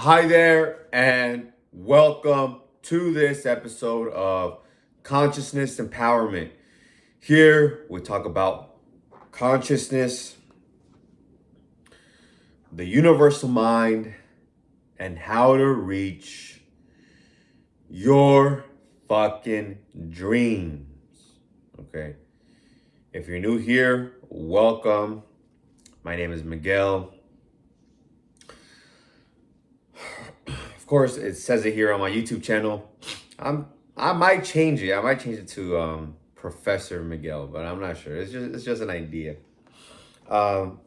Hi there, and welcome to this episode of Consciousness Empowerment. Here we talk about consciousness, the universal mind, and how to reach your fucking dreams. Okay. If you're new here, welcome. My name is Miguel. Of course, it says it here on my YouTube channel. I might change it. I might change it to Professor Miguel, but I'm not sure. It's just an idea. Um,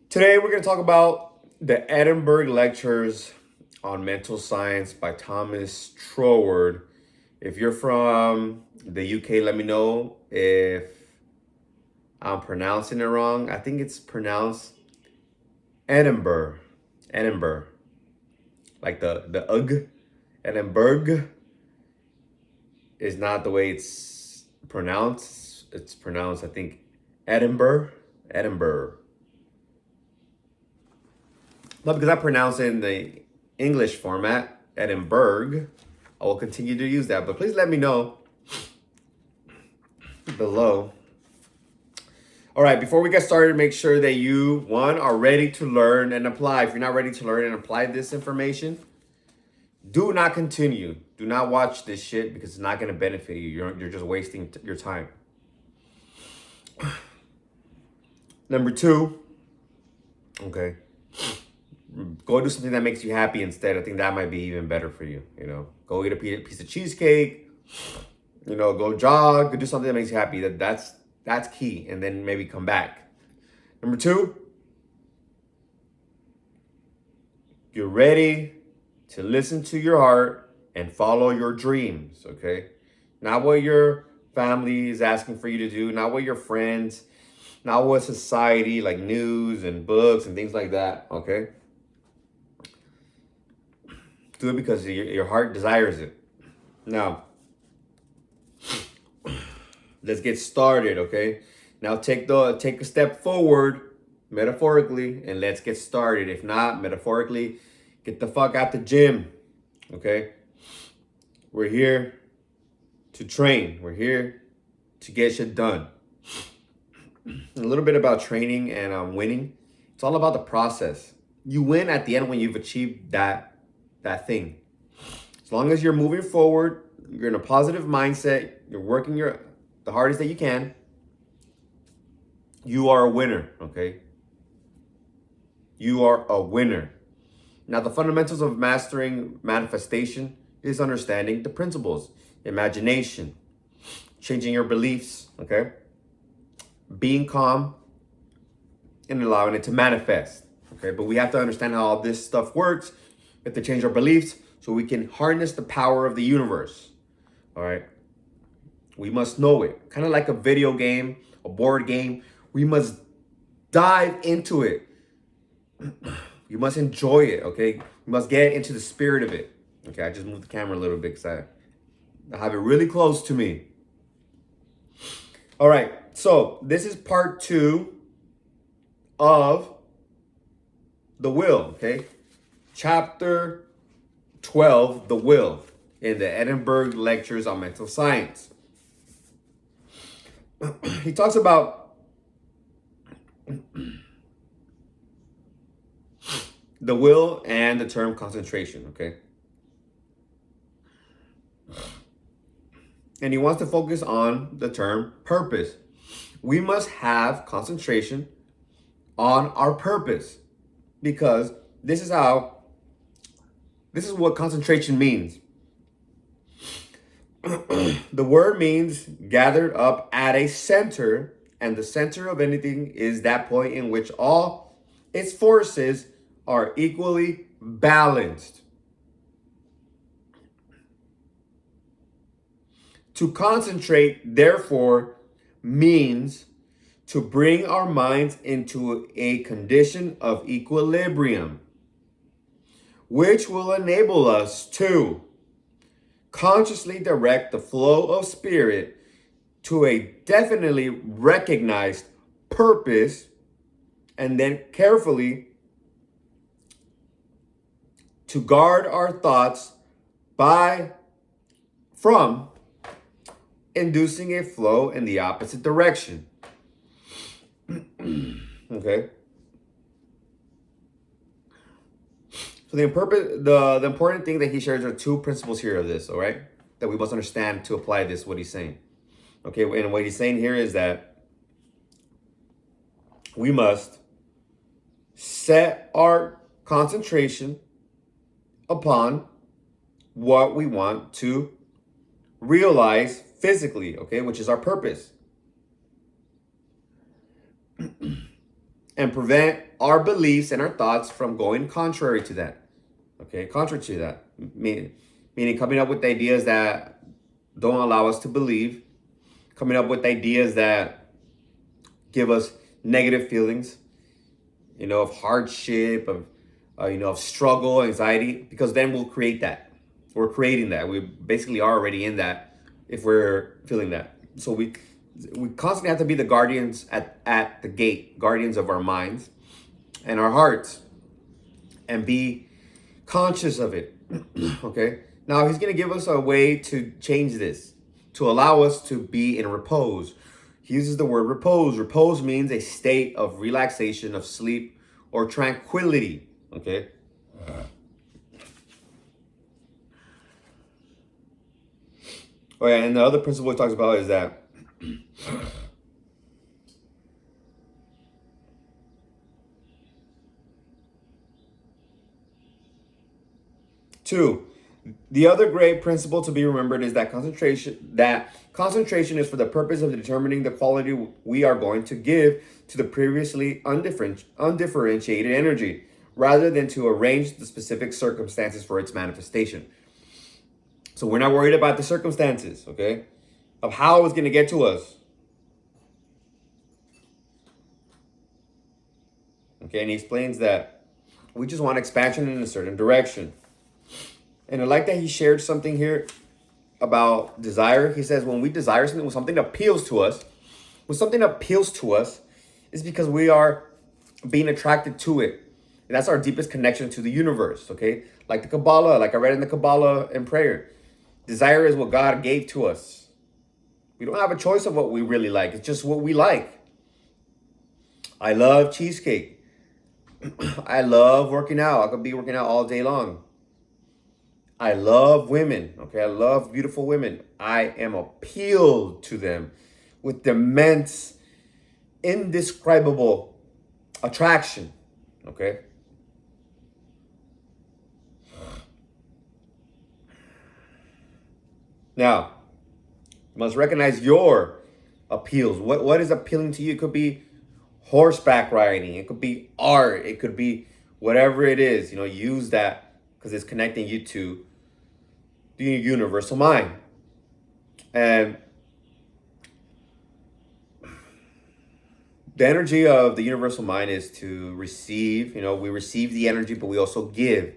Today we're going to talk about the Edinburg lectures on mental science by Thomas Troward. If you're from the UK, let me know if I'm pronouncing it wrong. I think it's pronounced Edinburg. Edinburg. Like the ug. Edinburg is not the way it's pronounced. It's pronounced, I think, Edinburg. Edinburg. But because I pronounce it in the English format, Edinburg, I will continue to use that. But please let me know below. All right, before we get started, make sure that you, one, are ready to learn and apply. If you're not ready to learn and apply this information, do not continue. Do not watch this shit because it's not going to benefit you. You're just wasting your time. Number two, okay, go do something that makes you happy instead. I think that might be even better for you. Go eat a piece of cheesecake. Go jog. Go do something that makes you happy. That's key. And then maybe come back. Number two, you're ready to listen to your heart and follow your dreams, okay? Not what your family is asking for you to do, not what your friends, not what society, like news and books and things like that, okay? Do it because your heart desires it. Now, let's get started, okay? Now take a step forward, metaphorically, and let's get started. If not, metaphorically, get the fuck out the gym, okay? We're here to train. We're here to get shit done. A little bit about training and winning. It's all about the process. You win at the end when you've achieved that thing. As long as you're moving forward, you're in a positive mindset, you're working the hardest that you can, you are a winner, okay? You are a winner. Now, the fundamentals of mastering manifestation is understanding the principles, imagination, changing your beliefs, okay? Being calm and allowing it to manifest, okay? But we have to understand how all this stuff works. We have to change our beliefs so we can harness the power of the universe, all right? We must know it. Kind of like a video game, a board game. We must dive into it. You must enjoy it, okay? You must get into the spirit of it. Okay, I just moved the camera a little bit because I have it really close to me. All right, so this is part 2 of the will, okay? Chapter 12, the will, in the Edinburg lectures on mental science. He talks about the will and the term concentration, okay? And he wants to focus on the term purpose. We must have concentration on our purpose because this is what concentration means. The word means gathered up at a center, and the center of anything is that point in which all its forces are equally balanced. To concentrate, therefore, means to bring our minds into a condition of equilibrium, which will enable us to consciously direct the flow of spirit to a definitely recognized purpose, and then carefully to guard our thoughts from inducing a flow in the opposite direction. Okay. So the important thing that he shares are two principles here of this, all right? That we must understand to apply this, what he's saying. Okay, and what he's saying here is that we must set our concentration upon what we want to realize physically, okay, which is our purpose. And prevent our beliefs and our thoughts from going contrary to that. Okay, contrary to that. Meaning coming up with ideas that don't allow us to believe, coming up with ideas that give us negative feelings, of hardship, of struggle, anxiety, because then we'll create that. We're creating that. We basically are already in that if we're feeling that. So we constantly have to be the guardians at the gate, guardians of our minds and our hearts, and be conscious of it. Okay? Now, he's going to give us a way to change this, to allow us to be in repose. He uses the word repose. Repose means a state of relaxation, of sleep, or tranquility. Okay? Oh, yeah, and the other principle he talks about is that two, the other great principle to be remembered is that concentration is for the purpose of determining the quality we are going to give to the previously undifferentiated energy, rather than to arrange the specific circumstances for its manifestation. So we're not worried about the circumstances, okay, of how it's going to get to us. Okay, and he explains that we just want expansion in a certain direction. And I like that he shared something here about desire. He says when we desire something, when something appeals to us, it's because we are being attracted to it. And that's our deepest connection to the universe, okay? Like the Kabbalah, like I read in the Kabbalah in prayer. Desire is what God gave to us. We don't have a choice of what we really like. It's just what we like. I love cheesecake. I love working out. I could be working out all day long. I love women. Okay, I love beautiful women. I am appealed to them with immense, indescribable attraction. Okay. Now, you must recognize your appeals. What is appealing to you? It could be horseback riding. It could be art. It could be whatever it is. Use that because it's connecting you to the universal mind. And the energy of the universal mind is to receive. We receive the energy, but we also give.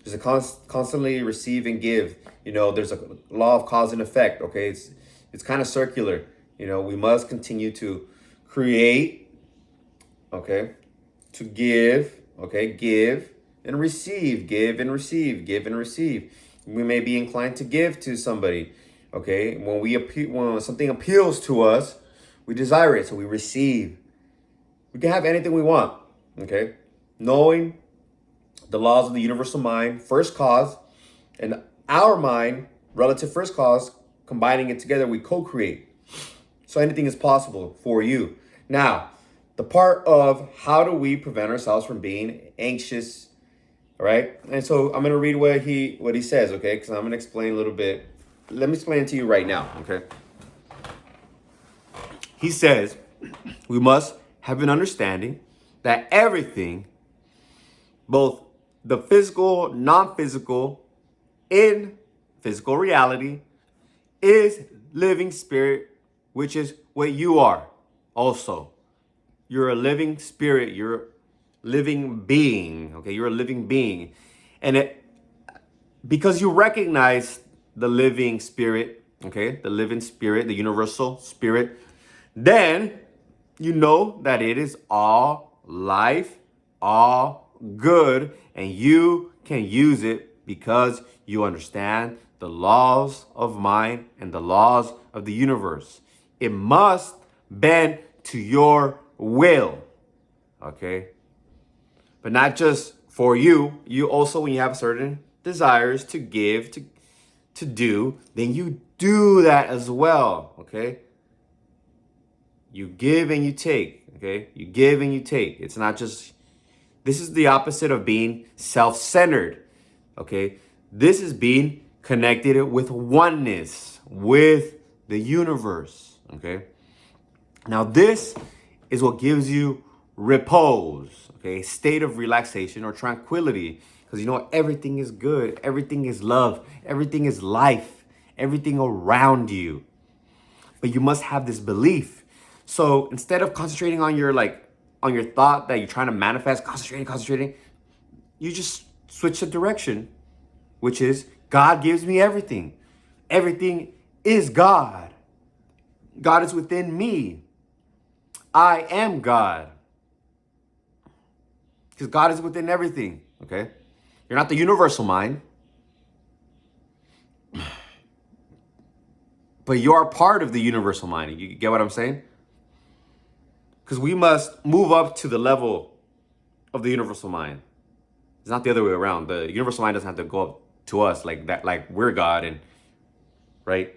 There's a constantly receive and give. There's a law of cause and effect. Okay, it's kind of circular. We must continue to create. Okay, to give. Okay, give and receive. Give and receive. Give and receive. We may be inclined to give to somebody. Okay, when something appeals to us, we desire it, so we receive. We can have anything we want. Okay, knowing the laws of the universal mind, first cause, and our mind, relative first cause, combining it together, we co-create. So anything is possible for you. Now, the part of how do we prevent ourselves from being anxious, all right? And so I'm going to read what he says, okay? Because I'm going to explain a little bit. Let me explain it to you right now, okay? He says we must have an understanding that everything, both the physical, non-physical, in physical reality, is living spirit, which is what you are also. You're a living spirit. You're a living being. Okay, you're a living being. And because you recognize the living spirit, okay, the living spirit, the universal spirit, then you know that it is all life, all good, and you can use it because you understand the laws of mind and the laws of the universe. It must bend to your will, okay? But not just for you. You also, when you have certain desires to give, to do, then you do that as well, okay? You give and you take, okay? You give and you take. It's not just, this is the opposite of being self-centered, okay? This is being connected with oneness, with the universe, okay? Now, this is what gives you repose, okay? A state of relaxation or tranquility. Because you know, everything is good, everything is love, everything is life, everything around you. But you must have this belief. So instead of concentrating on your on your thought that you're trying to manifest, concentrating, you just switch the direction, which is God gives me everything. Everything is God. God is within me. I am God. Because God is within everything, okay? You're not the universal mind, but you are part of the universal mind. You get what I'm saying? Because we must move up to the level of the universal mind. It's not the other way around. The universal mind doesn't have to go up to us like that, like we're God, and right?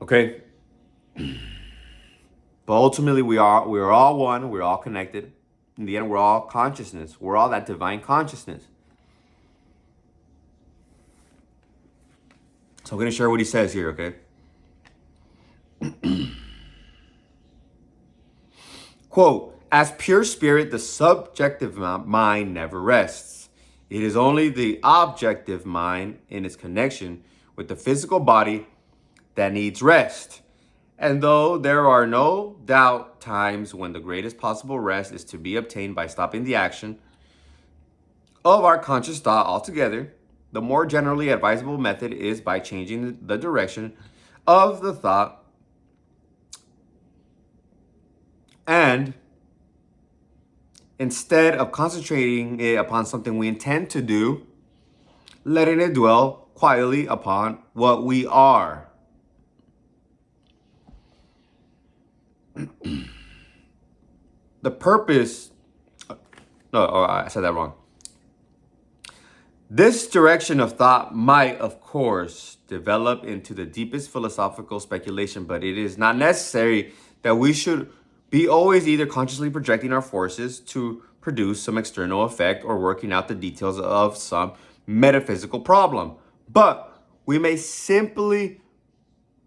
Okay? But ultimately we're all one, we're all connected. In the end, we're all consciousness. We're all that divine consciousness. So I'm going to share what he says here, okay? Quote, as pure spirit, the subjective mind never rests. It is only the objective mind in its connection with the physical body that needs rest. And though there are no doubt times when the greatest possible rest is to be obtained by stopping the action of our conscious thought altogether, the more generally advisable method is by changing the direction of the thought and instead of concentrating it upon something we intend to do, letting it dwell quietly upon what we are. The purpose, I said that wrong. This direction of thought might, of course, develop into the deepest philosophical speculation, but it is not necessary that we should be always either consciously projecting our forces to produce some external effect or working out the details of some metaphysical problem. But we may simply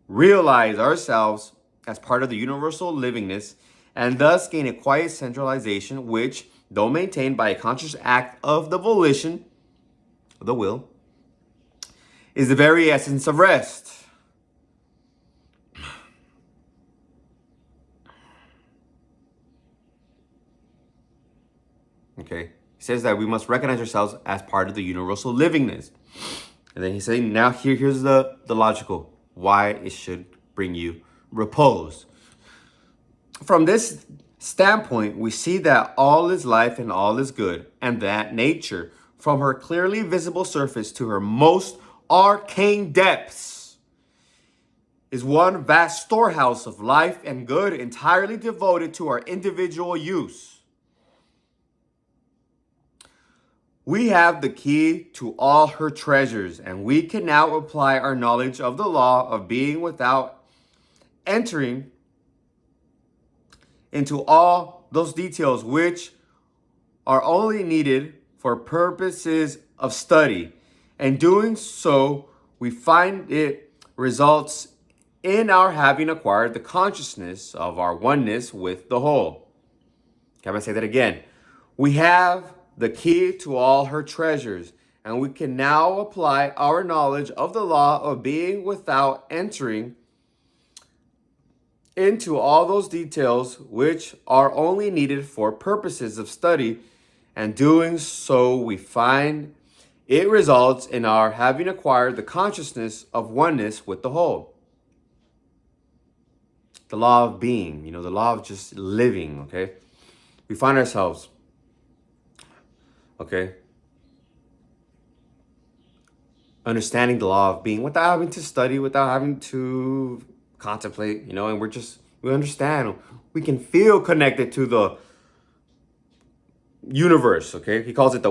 realize ourselves as part of the universal livingness and thus gain a quiet centralization which, though maintained by a conscious act of the volition, the will, is the very essence of rest. Okay, he says that we must recognize ourselves as part of the universal livingness. And then he's saying, now here's the logical, why it should bring you repose. From this standpoint, we see that all is life and all is good, and that nature, from her clearly visible surface to her most arcane depths, is one vast storehouse of life and good entirely devoted to our individual use. We have the key to all her treasures, and we can now apply our knowledge of the law of being without entering into all those details which are only needed for purposes of study. And doing so, we find it results in our having acquired the consciousness of our oneness with the whole. Can I say that again? We have the key to all her treasures, and we can now apply our knowledge of the law of being without entering into all those details which are only needed for purposes of study, and doing so we find it results in our having acquired the consciousness of oneness with the whole. The law of being, the law of just living, okay? We find ourselves Okay? Understanding the law of being without having to study, without having to contemplate, and we understand. We can feel connected to the universe, okay? He calls it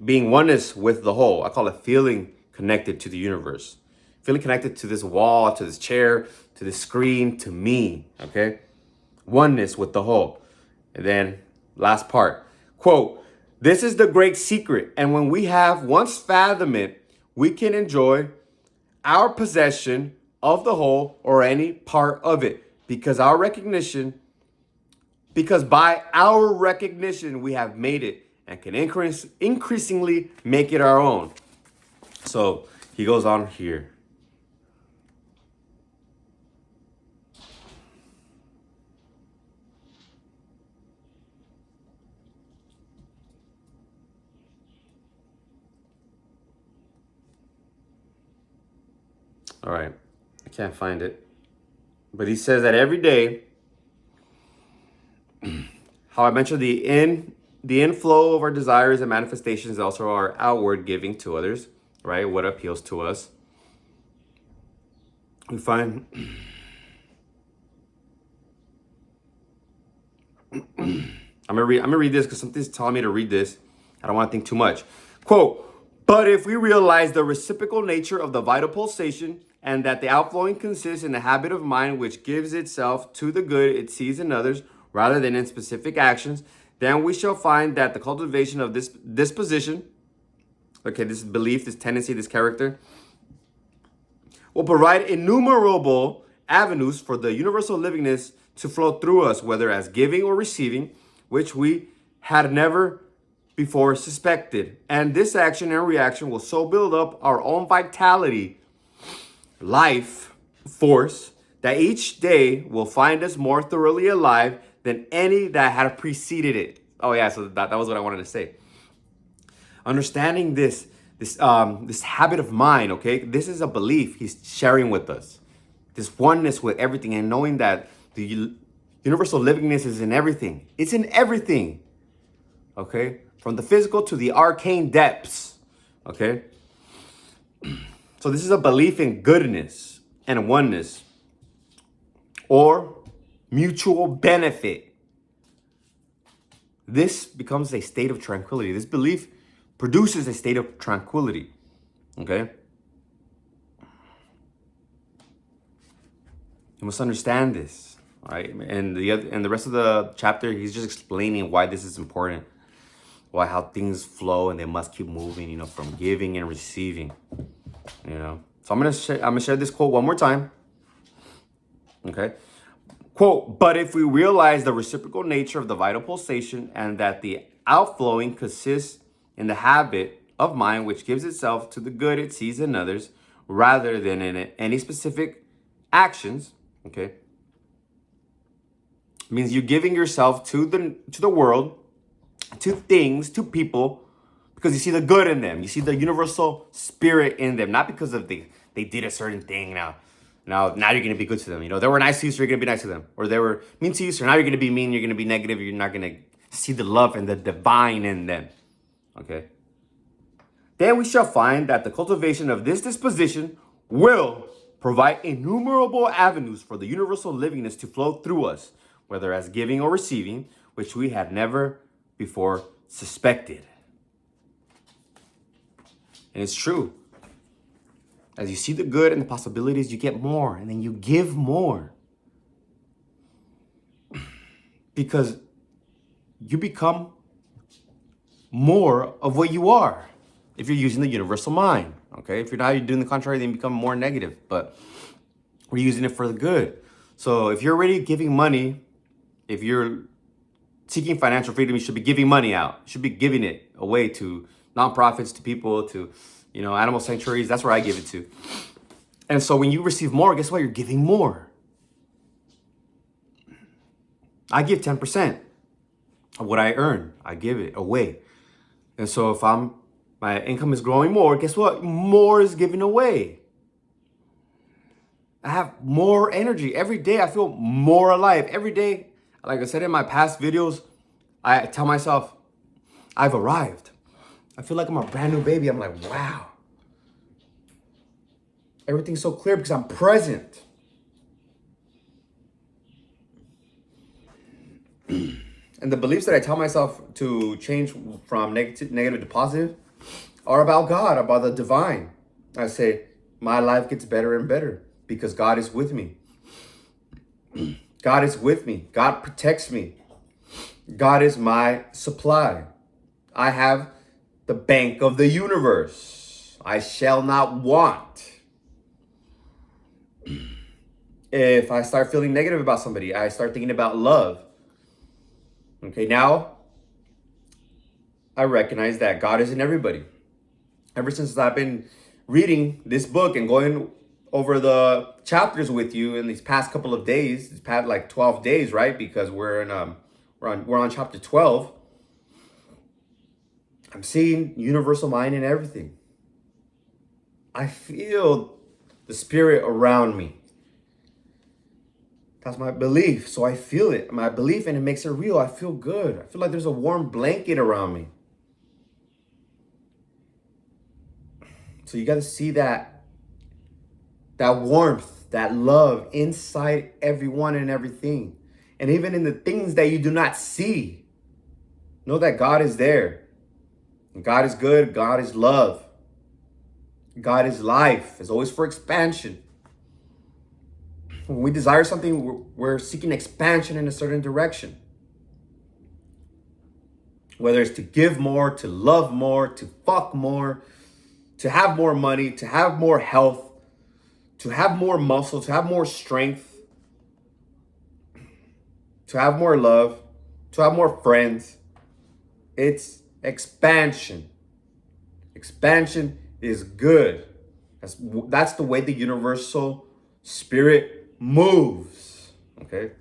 being oneness with the whole. I call it feeling connected to the universe. Feeling connected to this wall, to this chair, to this screen, to me, okay? Oneness with the whole. And then last part, quote, "This is the great secret, and when we have once fathomed it, we can enjoy our possession of the whole or any part of it, because by our recognition we have made it and can increasingly make it our own." So he goes on here. All right, I can't find it. But he says that every day, how I mentioned the inflow of our desires and manifestations, also our outward giving to others, right? What appeals to us. We find I'm gonna read this because something's telling me to read this. I don't want to think too much. Quote, "But if we realize the reciprocal nature of the vital pulsation and that the outflowing consists in the habit of mind which gives itself to the good it sees in others rather than in specific actions, then we shall find that the cultivation of this disposition, okay, this belief, this tendency, this character, will provide innumerable avenues for the universal livingness to flow through us, whether as giving or receiving, which we had never before suspected. And this action and reaction will so build up our own vitality, life force, that each day will find us more thoroughly alive than any that had preceded it." Oh yeah, so that was what I wanted to say. Understanding this habit of mind, okay? This is a belief he's sharing with us. This oneness with everything, and knowing that the universal livingness is in everything. It's in everything, okay? From the physical to the arcane depths, okay? So this is a belief in goodness and oneness, or mutual benefit. This becomes a state of tranquility. This belief produces a state of tranquility, okay? You must understand this, all right? And the rest of the chapter, he's just explaining why this is important, why how things flow and they must keep moving, from giving and receiving, So I'm gonna share this quote one more time, okay? Quote, "But if we realize the reciprocal nature of the vital pulsation and that the outflowing consists in the habit of mind which gives itself to the good it sees in others rather than in any specific actions," okay? It means you're giving yourself to the world, to things, to people, because you see the good in them. You see the universal spirit in them, not because of they did a certain thing now. Now you're going to be good to them. They were nice to you, so you're going to be nice to them. Or they were mean to you, so now you're going to be mean, you're going to be negative, you're not going to see the love and the divine in them. Okay? Then we shall find that the cultivation of this disposition will provide innumerable avenues for the universal livingness to flow through us, whether as giving or receiving, which we had never before suspected. And it's true. As you see the good and the possibilities, you get more, and then you give more. Because you become more of what you are if you're using the universal mind, okay? If you're doing the contrary, then you become more negative, but we're using it for the good. So if you're already giving money, if you're seeking financial freedom, you should be giving money out. You should be giving it away to nonprofits, to people, to animal sanctuaries. That's where I give it to. And so when you receive more, guess what? You're giving more. I give 10% of what I earn. I give it away. And so if my income is growing more, guess what? More is given away. I have more energy. Every day I feel more alive. Every day, like I said in my past videos, I tell myself, I've arrived. I feel like I'm a brand new baby. I'm like, wow. Everything's so clear because I'm present. And the beliefs that I tell myself to change from negative to positive are about God, about the divine. I say, my life gets better and better because God is with me. God is with me. God protects me. God is my supply. I have the bank of the universe. I shall not want. If I start feeling negative about somebody, I start thinking about love. Okay, now I recognize that God is in everybody. Ever since I've been reading this book and going over the chapters with you in these past couple of days, these past like 12 days, right? Because we're on chapter 12. I'm seeing universal mind in everything. I feel the spirit around me. That's my belief. So I feel it. My belief, and it makes it real. I feel good. I feel like there's a warm blanket around me. So you got to see that warmth, that love inside everyone and everything. And even in the things that you do not see, know that God is there. God is good. God is love. God is life. It's always for expansion. When we desire something, we're seeking expansion in a certain direction. Whether it's to give more, to love more, to fuck more, to have more money, to have more health, to have more muscle, to have more strength, to have more love, to have more friends. It's expansion. Expansion is good. That's the way the universal spirit moves. Okay?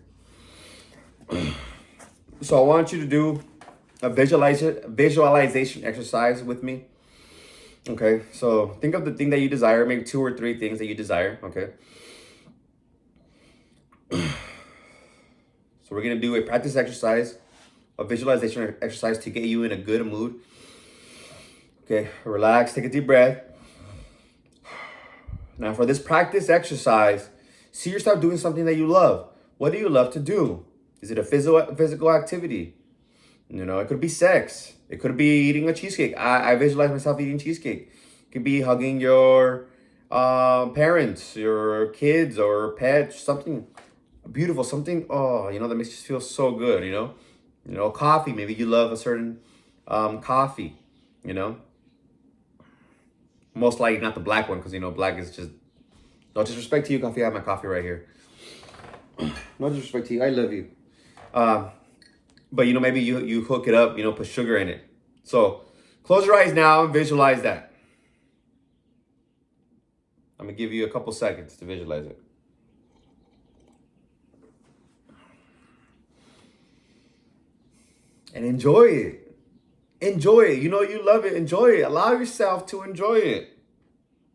So I want you to do a visualization exercise with me. Okay, so think of the thing that you desire, maybe 2 or 3 things that you desire. Okay. So we're gonna do a practice exercise, a visualization exercise to get you in a good mood. Okay, relax, take a deep breath. Now for this practice exercise, see yourself doing something that you love. What do you love to do? Is it a physical activity? You know, it could be sex. It could be eating a cheesecake. I visualize myself eating cheesecake. It could be hugging your parents, your kids or pets, something beautiful, something, that makes you feel so good, coffee. Maybe you love a certain coffee, most likely not the black one, because black is just, no disrespect to you, coffee. I have my coffee right here. No disrespect to you, I love you. But maybe you hook it up, put sugar in it. So close your eyes now and visualize that. I'm gonna give you a couple seconds to visualize it. And enjoy it. Enjoy it. You love it. Enjoy it. Allow yourself to enjoy it.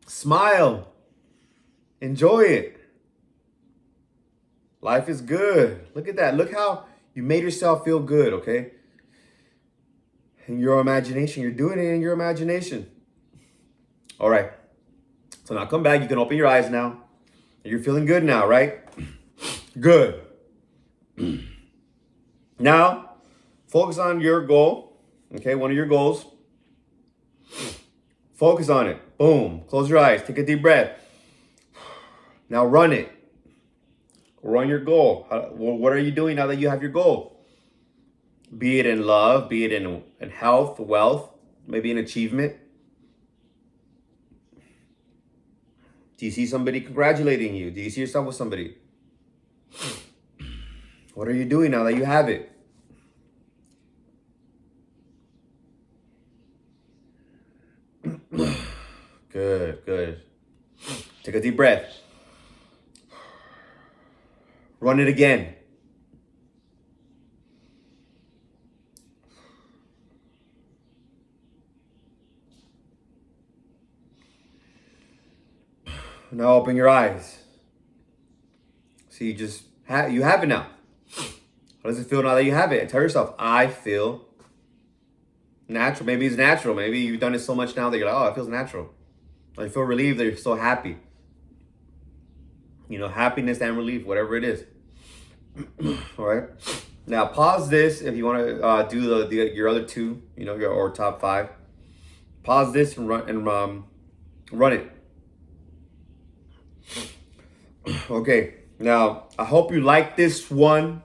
Smile. Enjoy it. Life is good. Look at that. Look how you made yourself feel good, okay? In your imagination. You're doing it in your imagination. All right. So now come back. You can open your eyes now. You're feeling good now, right? Good. Now, focus on your goal. Okay, one of your goals. Focus on it. Boom. Close your eyes. Take a deep breath. Now run it. Run your goal. What are you doing now that you have your goal? Be it in love, be it in health, wealth, maybe an achievement. Do you see somebody congratulating you? Do you see yourself with somebody? What are you doing now that you have it? Good. Take a deep breath. Run it again. Now open your eyes. See, you have it now. How does it feel now that you have it? And tell yourself, I feel Natural. Maybe it's natural. Maybe you've done it so much now that you're like, oh, it feels natural. Or you feel relieved that you're so happy. You know, happiness and relief, whatever it is. All right. Now pause this if you want to do your other two, you know, or top 5. Pause this and run it. Okay. Now I hope you like this one.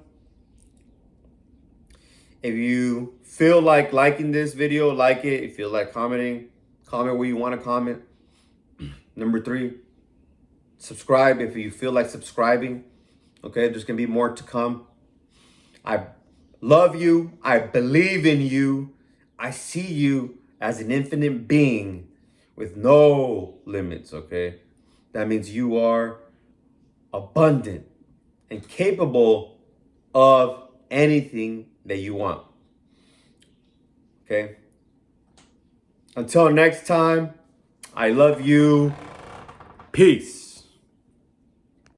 If you feel like liking this video, like it. If you feel like commenting, comment where you want to comment. Number 3, subscribe if you feel like subscribing. Okay, there's gonna be more to come. I love you. I believe in you. I see you as an infinite being with no limits, okay? That means you are abundant and capable of anything that you want. Okay? Until next time, I love you. Peace.